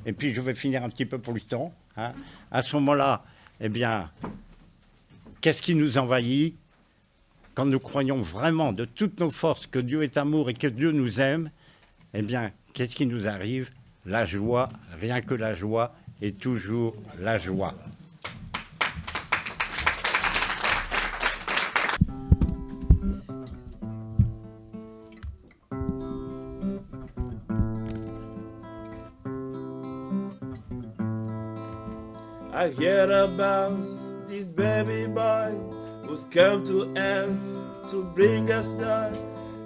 et puis je vais finir un petit peu pour le temps, hein. À ce moment-là, eh bien, qu'est-ce qui nous envahit? Quand nous croyons vraiment de toutes nos forces que Dieu est amour et que Dieu nous aime, eh bien, qu'est-ce qui nous arrive? La joie, rien que la joie, et toujours la joie. I hear about this baby boy who's come to earth to bring us joy,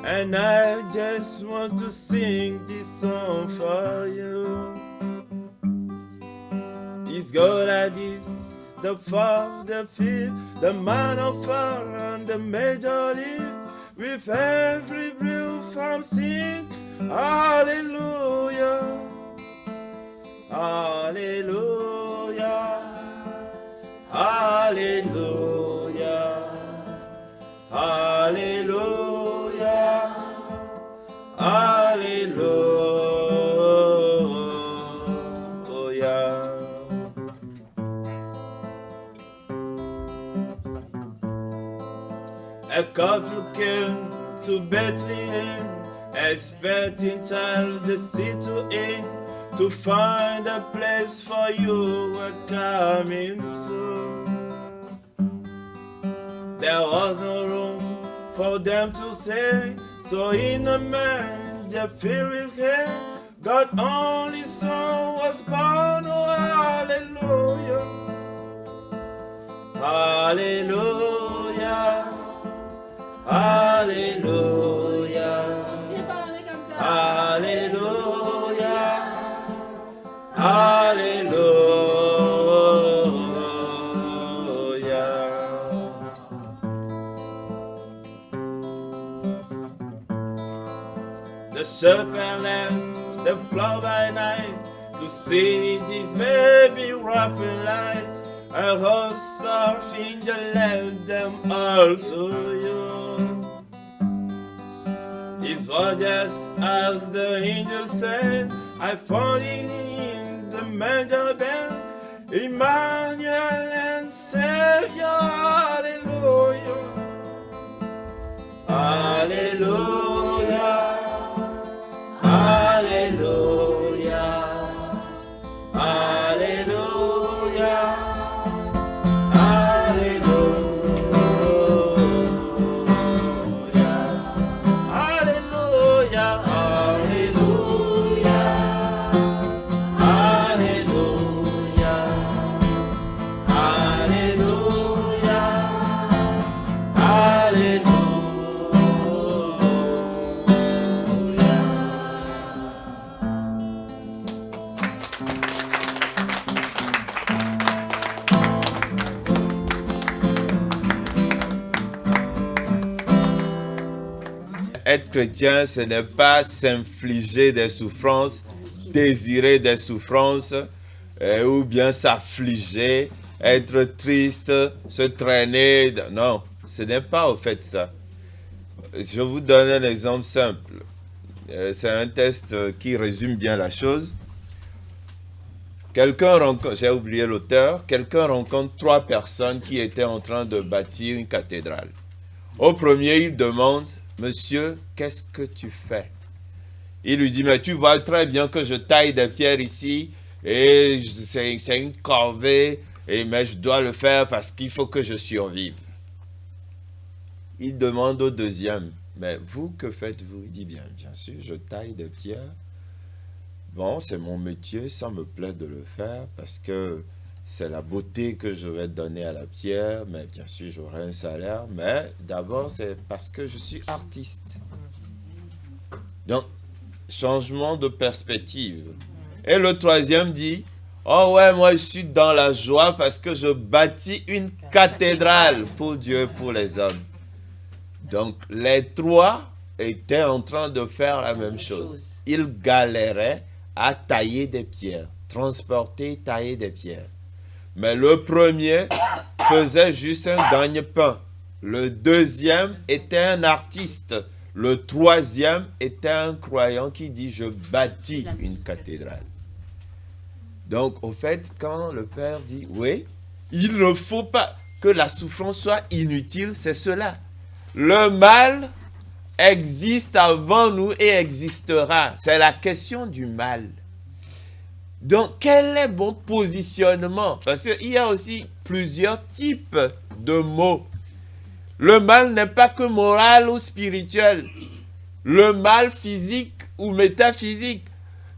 and I just want to sing this song for you. He's God at this, the fourth, the fifth, the minor fall and the major leaf. With every breath I'm singing, hallelujah, hallelujah. Hallelujah, hallelujah, hallelujah. A couple came to Bethlehem, expecting child the city in, to find a place for you were coming soon. There was no room for them to stay, so in a manger filled with hay, God only Son was born. Oh, hallelujah, hallelujah, hallelujah, hallelujah, hallelujah. The shepherd left the flock by night to see this baby wrapping light. A host of angels led them all to you. It was just as the angel said, I found it in the manger bed, Emmanuel and Savior. Hallelujah, hallelujah, hallelujah, hallelujah, hallelujah, hallelujah, hallelujah, hallelujah, hallelujah. Être chrétien, ce n'est pas s'infliger des souffrances, désirer des souffrances, ou bien s'affliger, être triste, se traîner. Non, ce n'est pas au fait ça. Je vous donne un exemple simple. C'est un test qui résume bien la chose. Quelqu'un rencontre, j'ai oublié l'auteur, quelqu'un rencontre 3 personnes qui étaient en train de bâtir une cathédrale. Au premier, il demande, monsieur, qu'est-ce que tu fais? Il lui dit, mais tu vois très bien que je taille des pierres ici, et c'est une corvée, mais je dois le faire parce qu'il faut que je survive. Il demande au deuxième, mais vous, que faites-vous? Il dit, bien sûr, je taille des pierres. Bon, c'est mon métier, ça me plaît de le faire parce que c'est la beauté que je vais donner à la pierre, mais bien sûr, j'aurai un salaire. Mais d'abord, c'est parce que je suis artiste. Donc, changement de perspective. Et le troisième dit, oh ouais, moi, je suis dans la joie parce que je bâtis une cathédrale pour Dieu, pour les hommes. Donc, les 3 étaient en train de faire la même chose. Ils galéraient à tailler des pierres, transporter, tailler des pierres. Mais le premier faisait juste un gagne-pain. Le deuxième était un artiste. Le troisième était un croyant qui dit, je bâtis une cathédrale. Donc, au fait, quand le Père dit, oui, il ne faut pas que la souffrance soit inutile, c'est cela. Le mal existe avant nous et existera. C'est la question du mal. Donc, quel est mon positionnement? Parce qu'il y a aussi plusieurs types de mots. Le mal n'est pas que moral ou spirituel. Le mal physique ou métaphysique.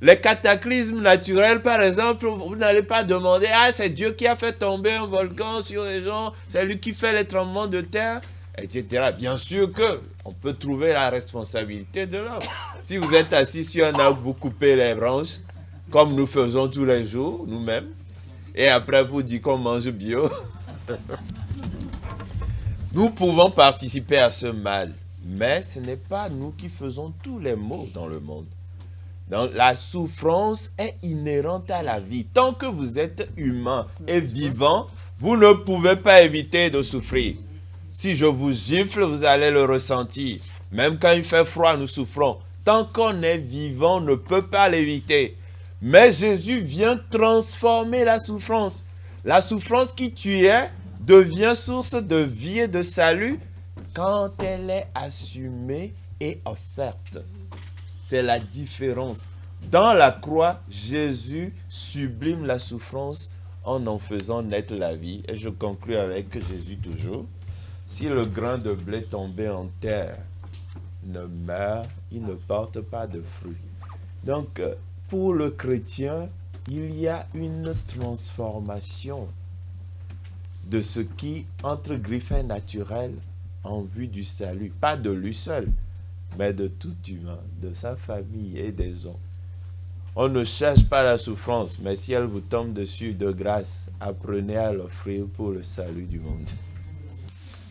Les cataclysmes naturels, par exemple, vous n'allez pas demander « Ah, c'est Dieu qui a fait tomber un volcan sur les gens, c'est lui qui fait les tremblements de terre, etc. » Bien sûr qu'on peut trouver la responsabilité de l'homme. Si vous êtes assis sur un arbre, vous coupez les branches, comme nous faisons tous les jours, nous-mêmes, et après vous dites qu'on mange bio. Nous pouvons participer à ce mal, mais ce n'est pas nous qui faisons tous les maux dans le monde. Donc, la souffrance est inhérente à la vie. Tant que vous êtes humain et vivant, vous ne pouvez pas éviter de souffrir. Si je vous gifle, vous allez le ressentir. Même quand il fait froid, nous souffrons. Tant qu'on est vivant, on ne peut pas l'éviter. Mais Jésus vient transformer la souffrance. La souffrance qui tuait devient source de vie et de salut quand elle est assumée et offerte. C'est la différence. Dans la croix, Jésus sublime la souffrance en faisant naître la vie. Et je conclue avec Jésus toujours. Si le grain de blé tombé en terre ne meurt, il ne porte pas de fruits. Donc, pour le chrétien, il y a une transformation de ce qui, entre griffes, est naturel en vue du salut. Pas de lui seul, mais de tout humain, de sa famille et des hommes. On ne cherche pas la souffrance, mais si elle vous tombe dessus de grâce, apprenez à l'offrir pour le salut du monde.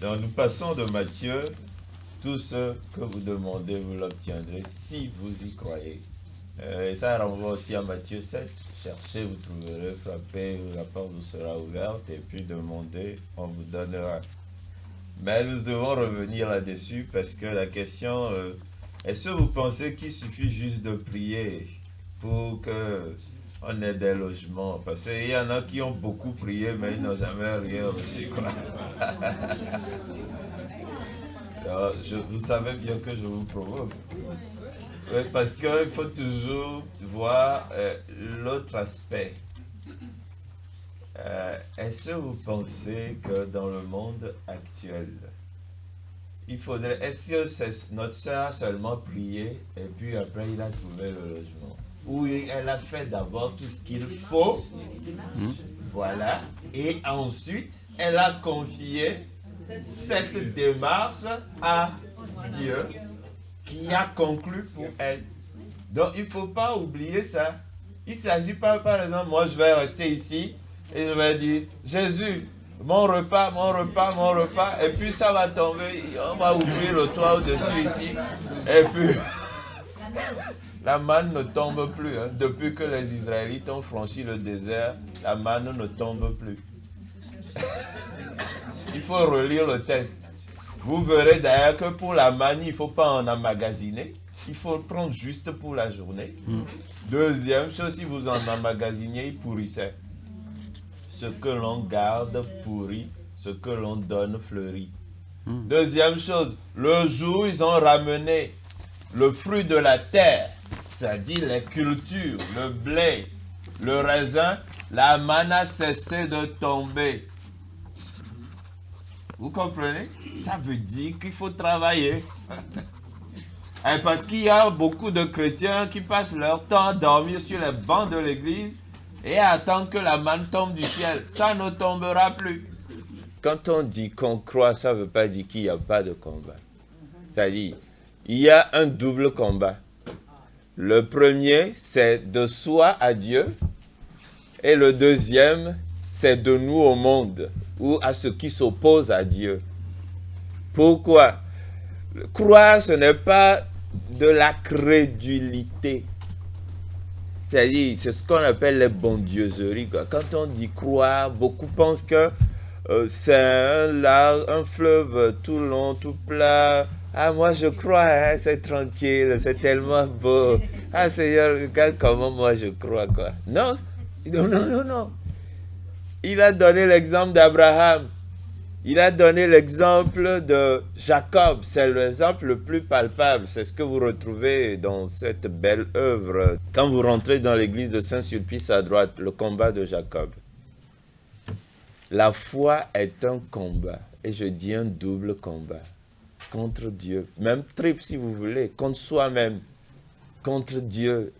Donc nous passons de Matthieu, tout ce que vous demandez, vous l'obtiendrez si vous y croyez. Et ça renvoie aussi à Matthieu 7. Cherchez, vous trouverez, frappez, la porte vous sera ouverte, et puis demandez, on vous donnera. Mais nous devons revenir là-dessus parce que la question, est-ce que vous pensez qu'il suffit juste de prier pour qu'on ait des logements? Parce qu'il y en a qui ont beaucoup prié, mais ils n'ont jamais rien reçu, quoi. Alors, vous savez bien que je vous provoque. Oui, parce qu'il faut toujours voir l'autre aspect. Est-ce que vous pensez que dans le monde actuel, est-ce que notre soeur a seulement prié et puis après il a trouvé le logement? Ou elle a fait d'abord tout ce qu'il faut, voilà, et ensuite elle a confié cette démarche à Dieu qui a conclu pour elle. Donc il ne faut pas oublier ça. Il ne s'agit pas, par exemple, moi je vais rester ici et je vais dire, Jésus, mon repas, et puis ça va tomber, on va ouvrir le toit au-dessus ici, et puis la manne ne tombe plus. Hein. Depuis que les Israélites ont franchi le désert, la manne ne tombe plus. Il faut relire le texte. Vous verrez d'ailleurs que pour la manne, il ne faut pas en emmagasiner. Il faut prendre juste pour la journée. Deuxième chose, si vous en emmagasiniez, il pourrissait. Ce que l'on garde pourrit, ce que l'on donne fleurit. Deuxième chose, le jour où ils ont ramené le fruit de la terre, c'est-à-dire les cultures, le blé, le raisin, la manne a cessé de tomber. Vous comprenez? Ça veut dire qu'il faut travailler. Et parce qu'il y a beaucoup de chrétiens qui passent leur temps à dormir sur les bancs de l'église et à attendre que la manne tombe du ciel. Ça ne tombera plus. Quand on dit qu'on croit, ça ne veut pas dire qu'il n'y a pas de combat. C'est-à-dire, il y a un double combat. Le premier, c'est de soi à Dieu. Et le deuxième, c'est de nous au monde, ou à ceux qui s'opposent à Dieu. Pourquoi? Croire, ce n'est pas de la crédulité. C'est-à-dire, c'est ce qu'on appelle les bondieuseries. Quand on dit croire, beaucoup pensent que c'est un fleuve tout long, tout plat. Ah, moi je crois, hein, c'est tranquille, c'est tellement beau. Ah Seigneur, regarde comment moi je crois, quoi. Non, Non, non, non, non. Il a donné l'exemple d'Abraham. Il a donné l'exemple de Jacob. C'est l'exemple le plus palpable. C'est ce que vous retrouvez dans cette belle œuvre. Quand vous rentrez dans l'église de Saint-Sulpice à droite, le combat de Jacob. La foi est un combat. Et je dis un double combat. Contre Dieu. Même triple si vous voulez. Contre soi-même. Contre Dieu.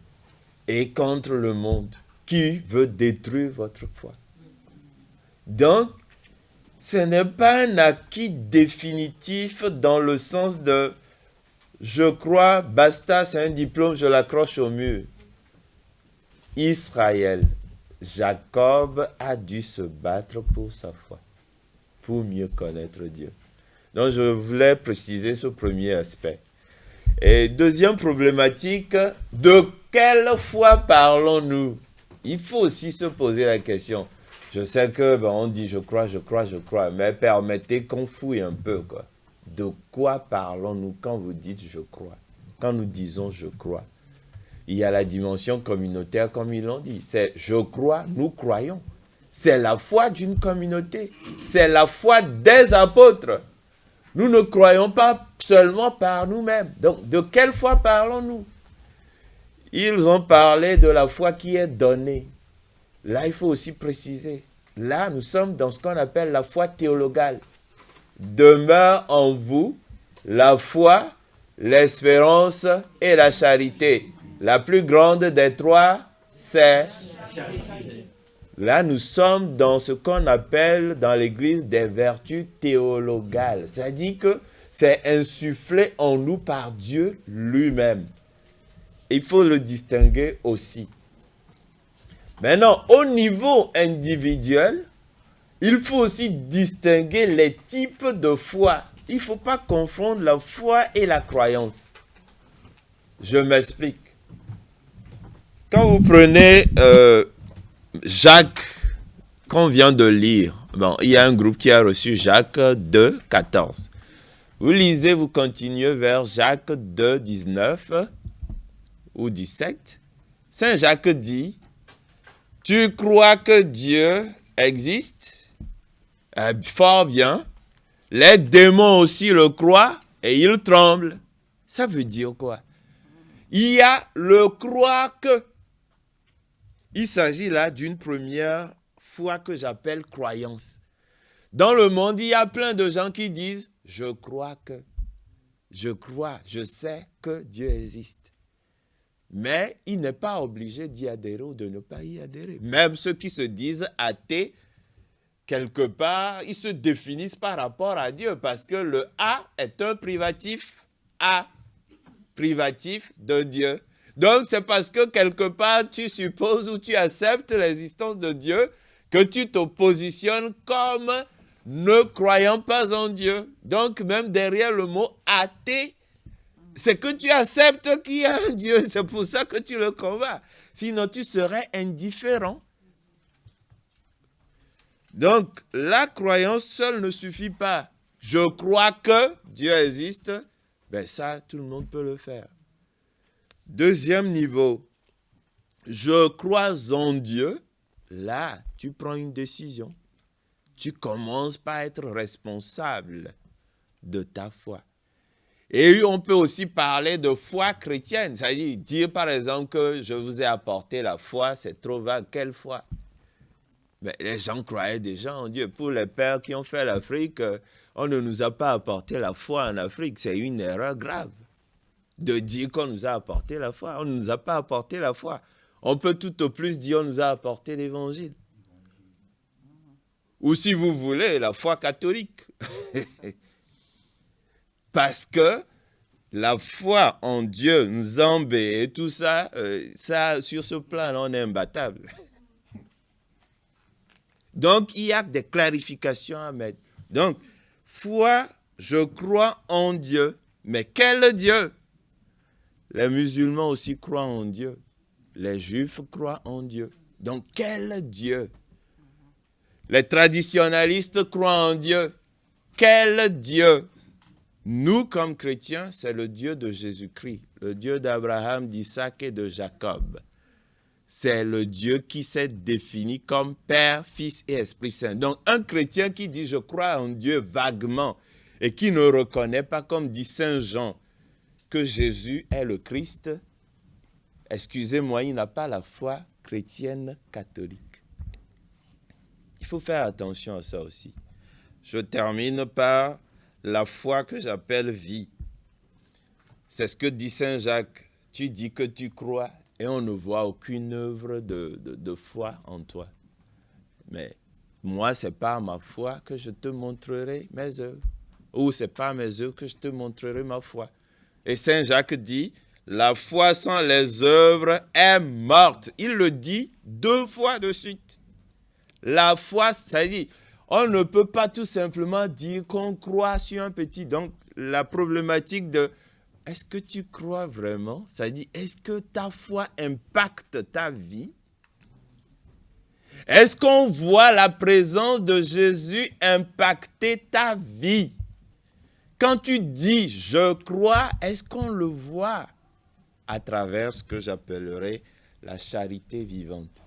Et contre le monde. Qui veut détruire votre foi. Donc, ce n'est pas un acquis définitif dans le sens de je crois, basta, c'est un diplôme, je l'accroche au mur. Israël, Jacob a dû se battre pour sa foi, pour mieux connaître Dieu. Donc je voulais préciser ce premier aspect. Et deuxième problématique, de quelle foi parlons-nous? Il faut aussi se poser la question. Je sais que on dit je crois, mais permettez qu'on fouille un peu, quoi. De quoi parlons-nous quand vous dites je crois? Quand nous disons je crois, il y a la dimension communautaire comme ils l'ont dit. C'est je crois, nous croyons. C'est la foi d'une communauté. C'est la foi des apôtres. Nous ne croyons pas seulement par nous-mêmes. Donc, de quelle foi parlons-nous? Ils ont parlé de la foi qui est donnée. Là, il faut aussi préciser. Là, nous sommes dans ce qu'on appelle la foi théologale. Demeure en vous la foi, l'espérance et la charité. La plus grande des trois, c'est la charité. Là, nous sommes dans ce qu'on appelle dans l'Église des vertus théologales. C'est-à-dire que c'est insufflé en nous par Dieu lui-même. Il faut le distinguer aussi. Maintenant, au niveau individuel, il faut aussi distinguer les types de foi. Il ne faut pas confondre la foi et la croyance. Je m'explique. Quand vous prenez Jacques, qu'on vient de lire, il y a un groupe qui a reçu Jacques 2, 14. Vous lisez, vous continuez vers Jacques 2, 19 ou 17. Saint Jacques dit, « Tu crois que Dieu existe? Fort bien. Les démons aussi le croient et ils tremblent. » Ça veut dire quoi? Il y a le croire que. Il s'agit là d'une première foi que j'appelle croyance. Dans le monde, il y a plein de gens qui disent « Je crois que, je crois, je sais que Dieu existe. » Mais il n'est pas obligé d'y adhérer ou de ne pas y adhérer. Même ceux qui se disent athées, quelque part, ils se définissent par rapport à Dieu parce que le « A » est un privatif « A », privatif de Dieu. Donc, c'est parce que quelque part, tu supposes ou tu acceptes l'existence de Dieu que tu te positionnes comme ne croyant pas en Dieu. Donc, même derrière le mot athée, c'est que tu acceptes qu'il y a un Dieu. C'est pour ça que tu le combats. Sinon, tu serais indifférent. Donc, la croyance seule ne suffit pas. Je crois que Dieu existe. Ben ça, tout le monde peut le faire. Deuxième niveau, je crois en Dieu. Là, tu prends une décision. Tu commences par être responsable de ta foi. Et on peut aussi parler de foi chrétienne. C'est-à-dire dire par exemple que je vous ai apporté la foi, c'est trop vague. Quelle foi? Mais les gens croyaient déjà en Dieu. Pour les pères qui ont fait l'Afrique, on ne nous a pas apporté la foi en Afrique. C'est une erreur grave de dire qu'on nous a apporté la foi. On ne nous a pas apporté la foi. On peut tout au plus dire qu'on nous a apporté l'évangile. Ou si vous voulez, la foi catholique. Parce que la foi en Dieu, Nzambé et tout ça, ça sur ce plan-là, on est imbattable. Donc, il y a des clarifications à mettre. Donc, foi, je crois en Dieu. Mais quel Dieu? Les musulmans aussi croient en Dieu. Les juifs croient en Dieu. Donc, quel Dieu? Les traditionalistes croient en Dieu. Quel Dieu? Nous, comme chrétiens, c'est le Dieu de Jésus-Christ, le Dieu d'Abraham, d'Isaac et de Jacob. c'est le Dieu qui s'est défini comme Père, Fils et Esprit Saint. Donc, un chrétien qui dit « je crois en Dieu » vaguement et qui ne reconnaît pas, comme dit Saint Jean, que Jésus est le Christ, excusez-moi, il n'a pas la foi chrétienne catholique. Il faut faire attention à ça aussi. Je termine par la foi que j'appelle vie. C'est ce que dit Saint Jacques. Tu dis que tu crois et on ne voit aucune œuvre de foi en toi. Mais moi, c'est par ma foi que je te montrerai mes œuvres. Ou c'est par mes œuvres que je te montrerai ma foi. Et Saint Jacques dit, la foi sans les œuvres est morte. Il le dit 2 fois de suite. La foi, ça dit, on ne peut pas tout simplement dire qu'on croit sur un petit. Donc, la problématique de, est-ce que tu crois vraiment? Ça dit, est-ce que ta foi impacte ta vie? Est-ce qu'on voit la présence de Jésus impacter ta vie? Quand tu dis, je crois, est-ce qu'on le voit à travers ce que j'appellerais la charité vivante?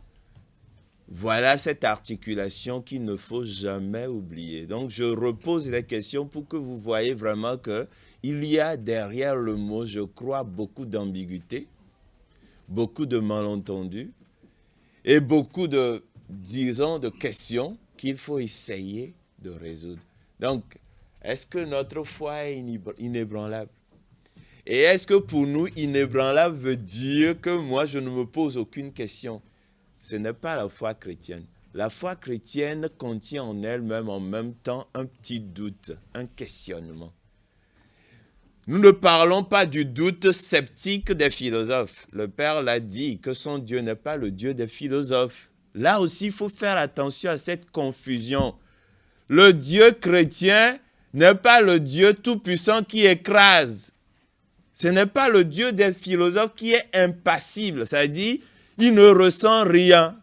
Voilà cette articulation qu'il ne faut jamais oublier. Donc, je repose les questions pour que vous voyez vraiment qu'il y a derrière le mot « je crois » beaucoup d'ambiguïté, beaucoup de malentendus et beaucoup de, disons, de questions qu'il faut essayer de résoudre. Donc, est-ce que notre foi est inébranlable? Et est-ce que pour nous, inébranlable veut dire que moi, je ne me pose aucune question? Ce n'est pas la foi chrétienne. La foi chrétienne contient en elle-même en même temps un petit doute, un questionnement. Nous ne parlons pas du doute sceptique des philosophes. Le Père l'a dit, que son Dieu n'est pas le Dieu des philosophes. Là aussi, il faut faire attention à cette confusion. Le Dieu chrétien n'est pas le Dieu tout-puissant qui écrase. Ce n'est pas le Dieu des philosophes qui est impassible, c'est-à-dire il ne ressent rien.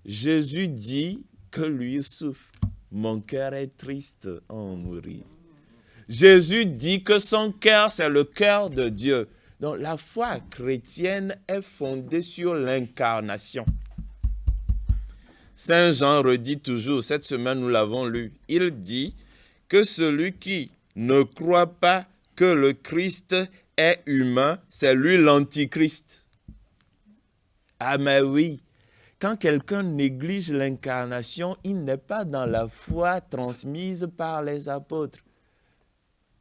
Jésus dit que lui souffre. Mon cœur est triste à en mourir. Jésus dit que son cœur, c'est le cœur de Dieu. Donc la foi chrétienne est fondée sur l'incarnation. Saint Jean redit toujours, cette semaine nous l'avons lu, il dit que celui qui ne croit pas que le Christ est humain, c'est lui l'antichrist. Ah mais oui, quand quelqu'un néglige l'incarnation, il n'est pas dans la foi transmise par les apôtres.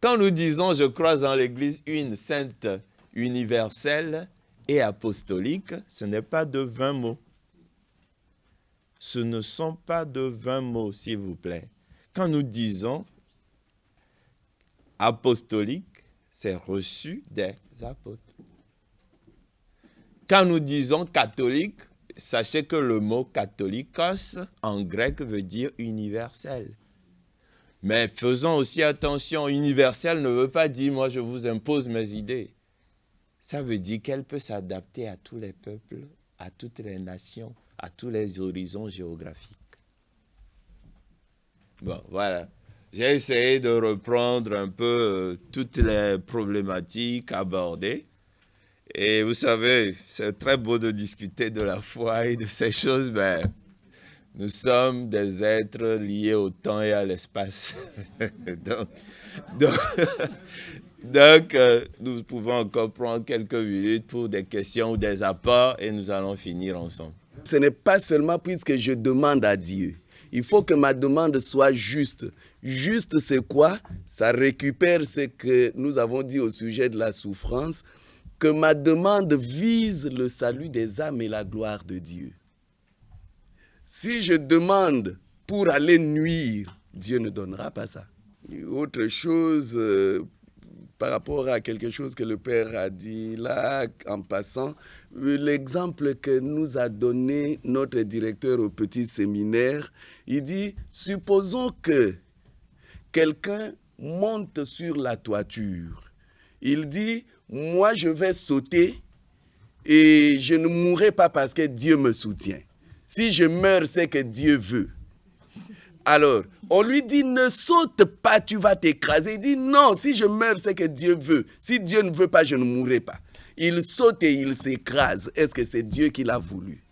Quand nous disons « je crois en l'Église une, sainte, universelle et apostolique », ce n'est pas de 20 mots. Ce ne sont pas de 20 mots, s'il vous plaît. Quand nous disons apostolique, c'est reçu des apôtres. Quand nous disons catholique, sachez que le mot catholikos en grec veut dire universel. Mais faisons aussi attention, universel ne veut pas dire moi je vous impose mes idées. Ça veut dire qu'elle peut s'adapter à tous les peuples, à toutes les nations, à tous les horizons géographiques. Bon, voilà. J'ai essayé de reprendre un peu toutes les problématiques abordées. Et vous savez, c'est très beau de discuter de la foi et de ces choses, mais nous sommes des êtres liés au temps et à l'espace. donc, nous pouvons encore prendre quelques minutes pour des questions ou des apports et nous allons finir ensemble. Ce n'est pas seulement puisque je demande à Dieu. Il faut que ma demande soit juste. Juste, c'est quoi? Ça récupère ce que nous avons dit au sujet de la souffrance, que ma demande vise le salut des âmes et la gloire de Dieu. Si je demande pour aller nuire, Dieu ne donnera pas ça. Autre chose, par rapport à quelque chose que le Père a dit là, en passant, l'exemple que nous a donné notre directeur au petit séminaire, il dit, supposons que quelqu'un monte sur la toiture. Il dit, moi je vais sauter et je ne mourrai pas parce que Dieu me soutient. Si je meurs, c'est que Dieu veut. Alors, on lui dit, ne saute pas, tu vas t'écraser. Il dit, non, si je meurs, c'est que Dieu veut. Si Dieu ne veut pas, je ne mourrai pas. il saute et il s'écrase. Est-ce que c'est Dieu qui l'a voulu?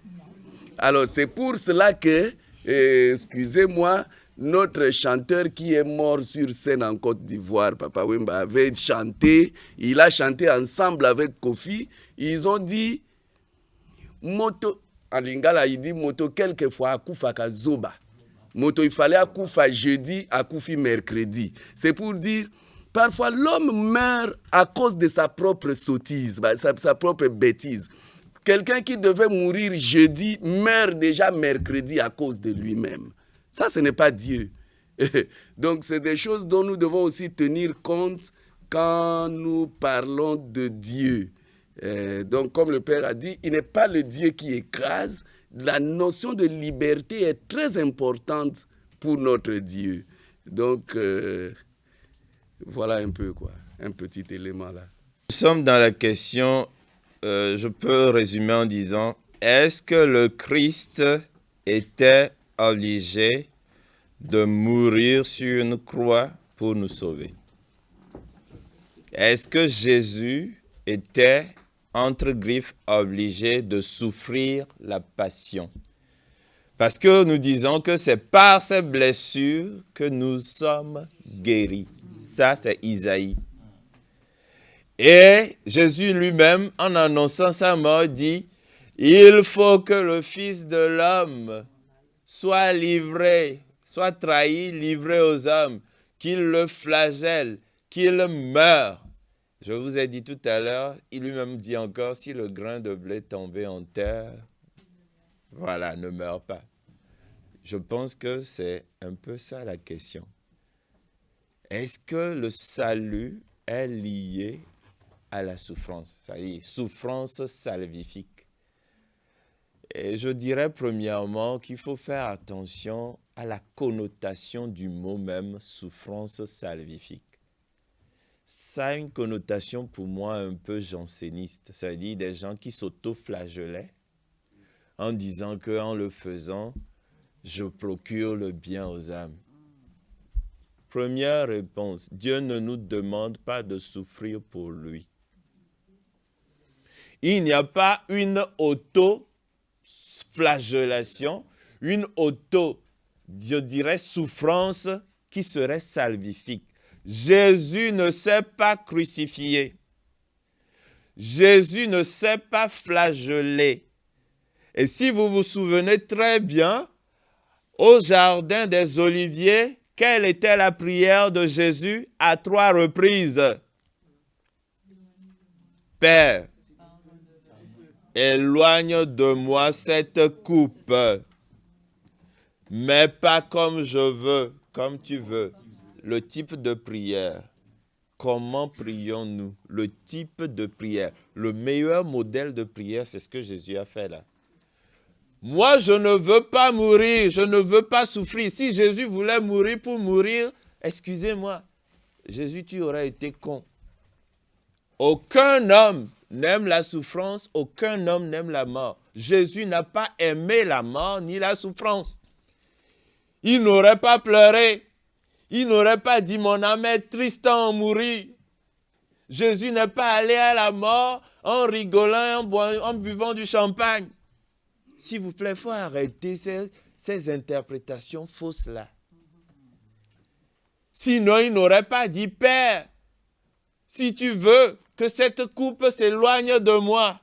Alors, c'est pour cela que, excusez-moi, notre chanteur qui est mort sur scène en Côte d'Ivoire, Papa Wemba, avait chanté, il a chanté ensemble avec Kofi. Ils ont dit, moto, en lingala, il dit moto quelquefois akufa kazoba. Moto, il fallait akufa jeudi, akufi mercredi. C'est pour dire, parfois l'homme meurt à cause de sa propre sottise, sa propre bêtise. Quelqu'un qui devait mourir jeudi meurt déjà mercredi à cause de lui-même. Ça, ce n'est pas Dieu. Donc, c'est des choses dont nous devons aussi tenir compte quand nous parlons de Dieu. Donc, comme le Père a dit, il n'est pas le Dieu qui écrase. La notion de liberté est très importante pour notre Dieu. Donc, voilà un peu, quoi, un petit élément là. Nous sommes dans la question, je peux résumer en disant, est-ce que le Christ était obligé de mourir sur une croix pour nous sauver? Est-ce que Jésus était, entre griffes, obligé de souffrir la passion? Parce que nous disons que c'est par ces blessures que nous sommes guéris. Ça, c'est Isaïe. Et Jésus lui-même, en annonçant sa mort, dit, il faut que le Fils de l'homme soit livré, soit trahi, livré aux hommes, qu'il le flagelle, qu'il meure. Je vous ai dit tout à l'heure, il lui-même dit encore, si le grain de blé tombait en terre, voilà, ne meurt pas. Je pense que c'est un peu ça la question. Est-ce que le salut est lié à la souffrance? C'est-à-dire, souffrance salvifique. Et je dirais premièrement qu'il faut faire attention à la connotation du mot même, souffrance salvifique. Ça a une connotation pour moi un peu janséniste, c'est-à-dire des gens qui s'auto-flagellaient en disant qu'en le faisant, je procure le bien aux âmes. Première réponse, Dieu ne nous demande pas de souffrir pour lui. Il n'y a pas une auto-flagellation, une je dirais, souffrance qui serait salvifique. Jésus ne s'est pas crucifié. Jésus ne s'est pas flagellé. Et si vous vous souvenez très bien, au jardin des Oliviers, quelle était la prière de Jésus à 3 reprises? Père, éloigne de moi cette coupe, mais pas comme je veux, comme tu veux. Le type de prière. Comment prions-nous? Le type de prière. Le meilleur modèle de prière, c'est ce que Jésus a fait là. Moi, je ne veux pas mourir, je ne veux pas souffrir. Si Jésus voulait mourir pour mourir, excusez-moi, Jésus, tu aurais été con. Aucun homme n'aime la souffrance, aucun homme n'aime la mort. Jésus n'a pas aimé la mort ni la souffrance. Il n'aurait pas pleuré. Il n'aurait pas dit, mon âme est triste en mourir. Jésus n'est pas allé à la mort en rigolant, en buvant du champagne. S'il vous plaît, il faut arrêter ces interprétations fausses-là. Sinon, il n'aurait pas dit, Père, si tu veux que cette coupe s'éloigne de moi,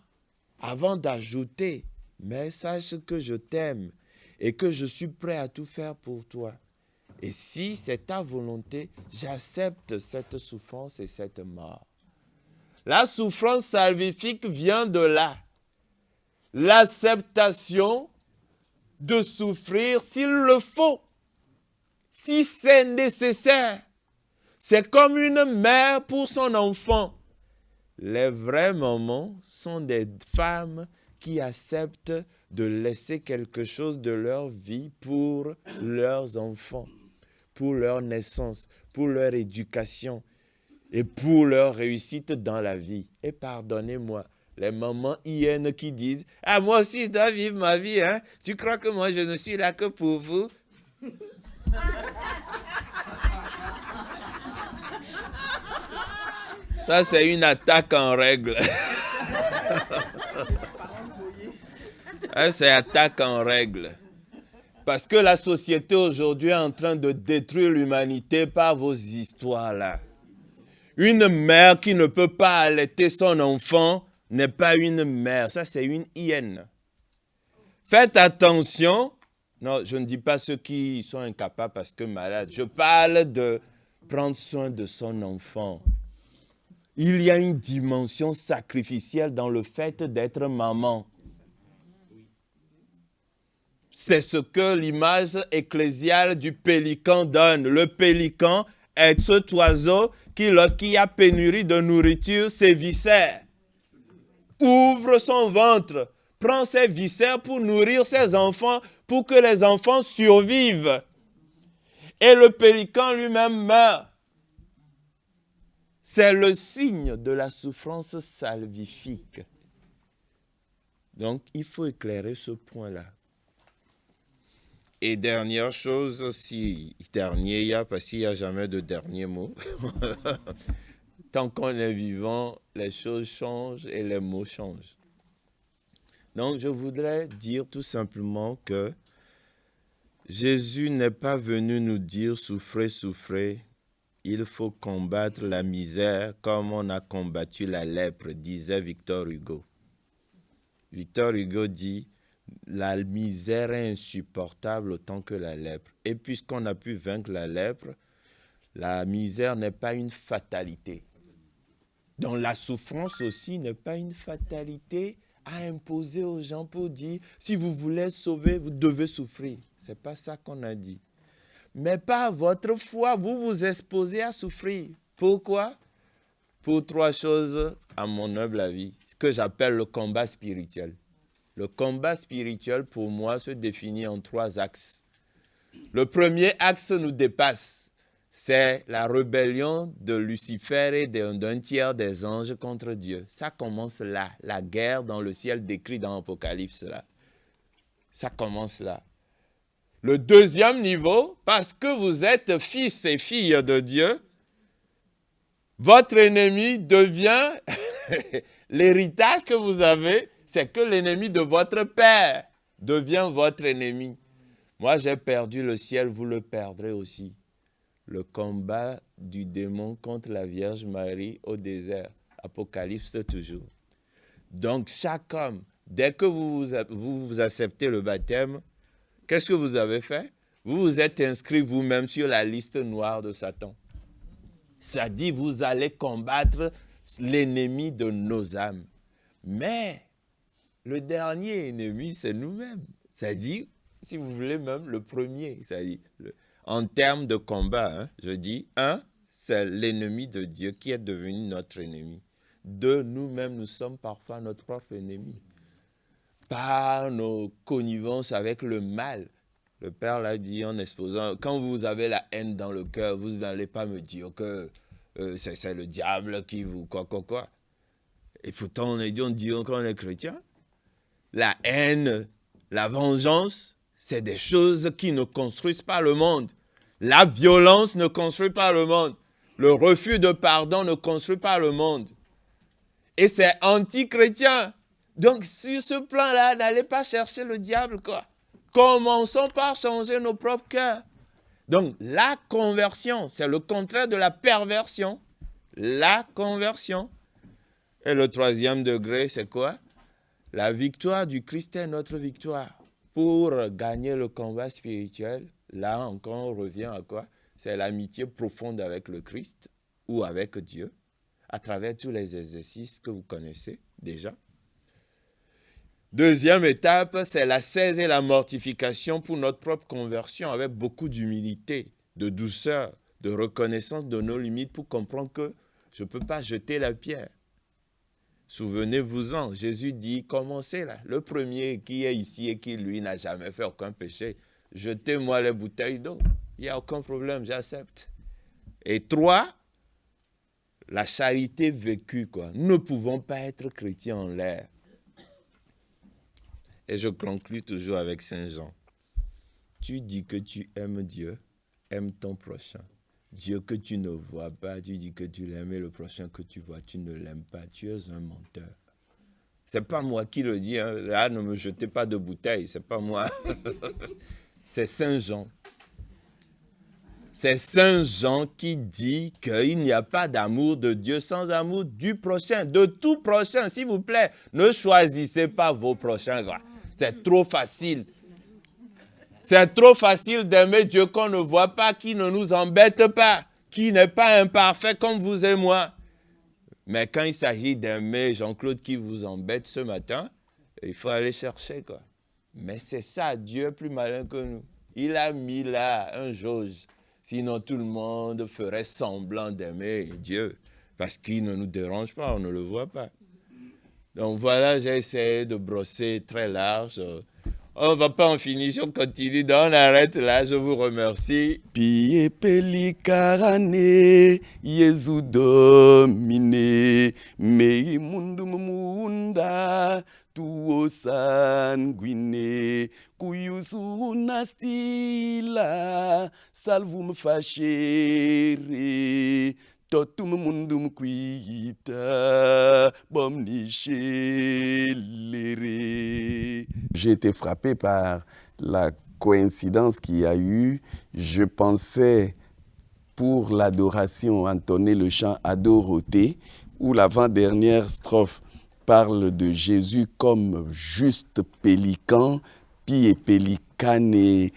avant d'ajouter, mais sache que je t'aime et que je suis prêt à tout faire pour toi. Et si c'est ta volonté, j'accepte cette souffrance et cette mort. La souffrance salvifique vient de là. L'acceptation de souffrir s'il le faut, si c'est nécessaire. C'est comme une mère pour son enfant. Les vraies mamans sont des femmes qui acceptent de laisser quelque chose de leur vie pour leurs enfants, pour leur naissance, pour leur éducation et pour leur réussite dans la vie. Et pardonnez-moi, les mamans hyènes qui disent « Ah, moi aussi, je dois vivre ma vie, hein? Tu crois que moi, je ne suis là que pour vous? » Ça, c'est une attaque en règle. C'est attaque en règle. Parce que la société aujourd'hui est en train de détruire l'humanité par vos histoires-là. Une mère qui ne peut pas allaiter son enfant n'est pas une mère. Ça, c'est une hyène. Faites attention. Non, je ne dis pas ceux qui sont incapables parce que malades. Je parle de prendre soin de son enfant. Il y a une dimension sacrificielle dans le fait d'être maman. C'est ce que l'image ecclésiale du pélican donne. Le pélican est cet oiseau qui, lorsqu'il y a pénurie de nourriture, ses viscères ouvre son ventre, prend ses viscères pour nourrir ses enfants, pour que les enfants survivent. Et le pélican lui-même meurt. C'est le signe de la souffrance salvifique. Donc, il faut éclairer ce point-là. Et dernière chose, si dernier il y a, parce qu'il n'y a jamais de dernier mot. Tant qu'on est vivant, les choses changent et les mots changent. Donc, je voudrais dire tout simplement que Jésus n'est pas venu nous dire « souffrez, souffrez ». Il faut combattre la misère comme on a combattu la lèpre, disait Victor Hugo. Victor Hugo dit « la misère est insupportable autant que la lèpre ». Et puisqu'on a pu vaincre la lèpre, la misère n'est pas une fatalité. Donc la souffrance aussi n'est pas une fatalité à imposer aux gens pour dire « si vous voulez être sauvé, vous devez souffrir ». Ce n'est pas ça qu'on a dit. Mais par votre foi, vous vous exposez à souffrir. Pourquoi? Pour trois choses, à mon humble avis, ce que j'appelle le combat spirituel. Le combat spirituel, pour moi, se définit en trois axes. Le premier axe nous dépasse. C'est la rébellion de Lucifer et d'un tiers des anges contre Dieu. Ça commence là. La guerre dans le ciel décrite dans l'Apocalypse, là. Ça commence là. Le deuxième niveau, parce que vous êtes fils et filles de Dieu, votre ennemi devient, l'héritage que vous avez, c'est que l'ennemi de votre père devient votre ennemi. Moi, j'ai perdu le ciel, vous le perdrez aussi. Le combat du démon contre la Vierge Marie au désert. Apocalypse toujours. Donc, chaque homme, dès que vous acceptez le baptême, qu'est-ce que vous avez fait? Vous vous êtes inscrit vous-même sur la liste noire de Satan. Ça dit, vous allez combattre l'ennemi de nos âmes. Mais le dernier ennemi, c'est nous-mêmes. Ça dit, si vous voulez même, le premier. Ça dit, en termes de combat, hein, je dis, un, c'est l'ennemi de Dieu qui est devenu notre ennemi. Deux, nous-mêmes, nous sommes parfois notre propre ennemi. Par nos connivences avec le mal. Le Père l'a dit en exposant, quand vous avez la haine dans le cœur, vous n'allez pas me dire que c'est le diable qui vous... quoi. Et pourtant, on dit qu'on est chrétien. La haine, la vengeance, c'est des choses qui ne construisent pas le monde. La violence ne construit pas le monde. Le refus de pardon ne construit pas le monde. Et c'est anti-chrétien. Donc, sur ce plan-là, n'allez pas chercher le diable, quoi. Commençons par changer nos propres cœurs. Donc, la conversion, c'est le contraire de la perversion. La conversion. Et le troisième degré, c'est quoi? La victoire du Christ est notre victoire. Pour gagner le combat spirituel, là encore, on revient à quoi? C'est l'amitié profonde avec le Christ ou avec Dieu, à travers tous les exercices que vous connaissez déjà. Deuxième étape, c'est l'ascèse et la mortification pour notre propre conversion avec beaucoup d'humilité, de douceur, de reconnaissance de nos limites pour comprendre que je ne peux pas jeter la pierre. Souvenez-vous-en, Jésus dit, commencez là. Le premier qui est ici et qui, lui, n'a jamais fait aucun péché, jetez-moi les bouteilles d'eau. Il n'y a aucun problème, j'accepte. Et trois, la charité vécue, quoi. Nous ne pouvons pas être chrétiens en l'air. Et je conclue toujours avec Saint Jean. Tu dis que tu aimes Dieu, aime ton prochain. Dieu que tu ne vois pas, tu dis que tu l'aimes et le prochain que tu vois, tu ne l'aimes pas. Tu es un menteur. C'est pas moi qui le dis, hein. Là, ne me jetez pas de bouteilles, c'est pas moi. C'est Saint Jean. C'est Saint Jean qui dit qu'il n'y a pas d'amour de Dieu sans amour du prochain, de tout prochain. S'il vous plaît, ne choisissez pas vos prochains. C'est trop facile. C'est trop facile d'aimer Dieu qu'on ne voit pas, qui ne nous embête pas, qui n'est pas imparfait comme vous et moi. Mais quand il s'agit d'aimer Jean-Claude qui vous embête ce matin, il faut aller chercher, quoi. Mais c'est ça, Dieu est plus malin que nous. Il a mis là un jauge. Sinon, tout le monde ferait semblant d'aimer Dieu. Parce qu'il ne nous dérange pas, on ne le voit pas. Donc voilà, j'ai essayé de brosser très large. On ne va pas en finir, on continue. Donc on arrête là, je vous remercie. Pie pelikarane, Yesu domine, mei mundum munda, tuo sanguine, cuyusu nastila, salvum facere, totum mundum quita, bomnichelere. J'ai été frappé par la coïncidence qu'il y a eu. Je pensais, pour l'adoration, entonner le chant à Dorothée, où l'avant-dernière strophe parle de Jésus comme juste pélican, pie pélicane,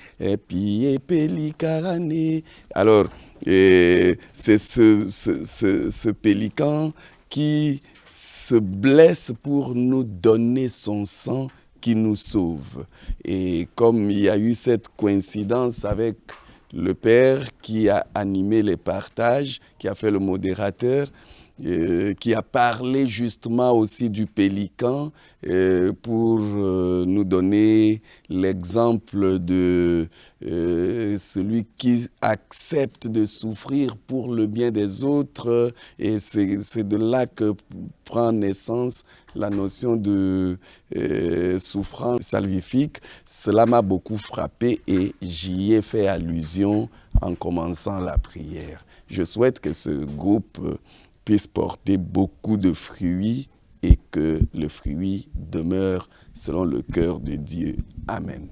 pie pélicane. Alors, c'est ce pélican qui se blesse pour nous donner son sang qui nous sauve. Et comme il y a eu cette coïncidence avec le Père qui a animé les partages, qui a fait le modérateur, qui a parlé justement aussi du pélican pour nous donner l'exemple de celui qui accepte de souffrir pour le bien des autres. Et c'est de là que prend naissance la notion de souffrance salvifique. Cela m'a beaucoup frappé et j'y ai fait allusion en commençant la prière. Je souhaite que ce groupe puisse porter beaucoup de fruits et que le fruit demeure selon le cœur de Dieu. Amen.